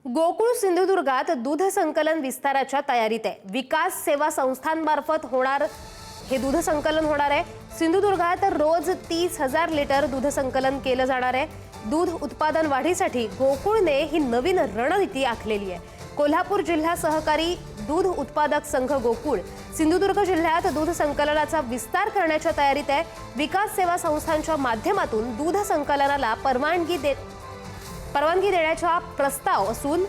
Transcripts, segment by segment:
गोकुळ सिंधुदुर्गात दूध संकलन विस्ताराच्या तयारीत आहे। विकास सेवा संस्थांमार्फत होणार हे दूध संकलन होणार आहे। सिंधुदुर्गात रोज 30,000 लिटर दूध संकलन केलं जाणार आहे। दूध उत्पादन वाढीसाठी गोकुळने ही नवीन रणनीती आखलेली आहे। कोल्हापूर जिल्हा सहकारी दूध उत्पादक संघ गोकुळ सिंधुदुर्ग जिल्ह्यात दूध संकलनाचा विस्तार करण्याच्या तयारीत आहे। विकास सेवा संस्थांच्या माध्यमातून दूध संकलनाला परवानगी देण्याचा प्रस्ताव असून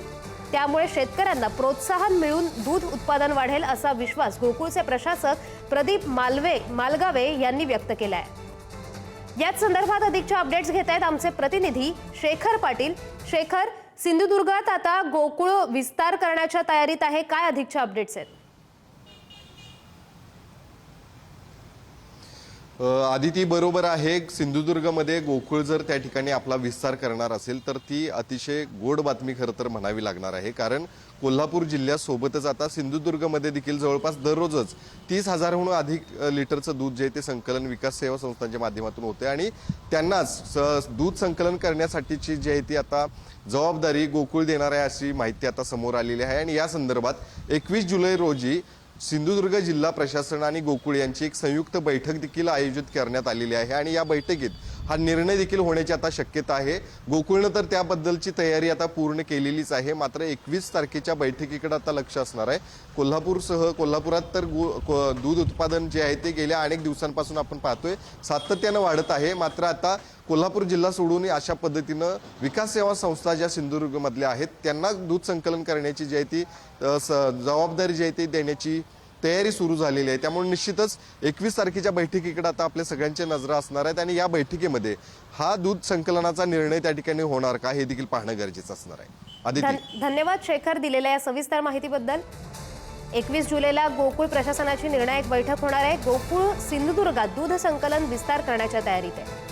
त्यामुळे शेतकऱ्यांना प्रोत्साहन मिळून दूध उत्पादन वाढेल असा विश्वास गोकुळचे प्रशासक प्रदीप मालगावे यांनी व्यक्त केला आहे। याच संदर्भात अधिकच्या अपडेट्स घेत आहेत आमचे प्रतिनिधी शेखर पाटील। शेखर, सिंधुदुर्गात आता गोकुळ विस्तार करण्याच्या तयारीत आहे, काय अधिकच्या अपडेट्स आहेत? आदिती बरोबर आहे। सिंधुदुर्गमध्ये गोकुळ जर त्या ठिकाणी आपला विस्तार करणार असेल तर ती अतिशय गोड बातमी खरं तर म्हणावी लागणार आहे, कारण कोल्हापूर जिल्ह्यासोबतच आता सिंधुदुर्गमध्ये देखील जवळपास दररोजच 30,000हून अधिक लिटरचं दूध जे ते संकलन विकास सेवा संस्थांच्या माध्यमातून होते आणि त्यांनाच दूध संकलन करण्यासाठीची जी आहे ती आता जबाबदारी गोकुळ देणार आहे अशी माहिती आता समोर आलेली आहे। आणि या संदर्भात 21 जुलै रोजी सिंधुदुर्ग जिल्हा प्रशासन आणि गोकुळ यांची एक संयुक्त बैठक देखील आयोजित करण्यात आलेली आहे आणि या बैठकीत हा निर्णय देखील होण्याची आता शक्यता आहे। गोकुळनं तर त्याबद्दलची तयारी आता पूर्ण केलेलीच आहे, मात्र 21 तारखेच्या बैठकीकडे आता लक्ष असणार आहे। कोल्हापुरात तर दूध उत्पादन जे आहे ते गेल्या अनेक दिवसांपासून आपण पाहतोय सातत्यानं वाढत आहे, मात्र आता कोल्हापूर जिल्हा सोडून अशा पद्धतीनं विकास सेवा संस्था ज्या सिंधुदुर्गमधल्या आहेत त्यांना दूध संकलन करण्याची जी आहे ती जबाबदारी जी आहे ती देण्याची तयारी सुरू झालेली आहे। त्यामुळे निश्चितच 21 तारखेच्या बैठकीकडे आता आपल्या सगळ्यांच्या नजरा असणार आहेत आणि या बैठकीमध्ये हा दूध संकलनाचा निर्णय त्या ठिकाणी होणार का हे देखील पाहणं गरजेचं असणार आहे। आदिती, धन्यवाद शेखर दिलेल्या या सविस्तर माहितीबद्दल। 21 जुलैला गोकुळ प्रशासनाची निर्णायक बैठक होणार आहे। गोकुळ सिंधुदुर्गात दूध संकलन विस्तार करण्याच्या तयारीत आहे।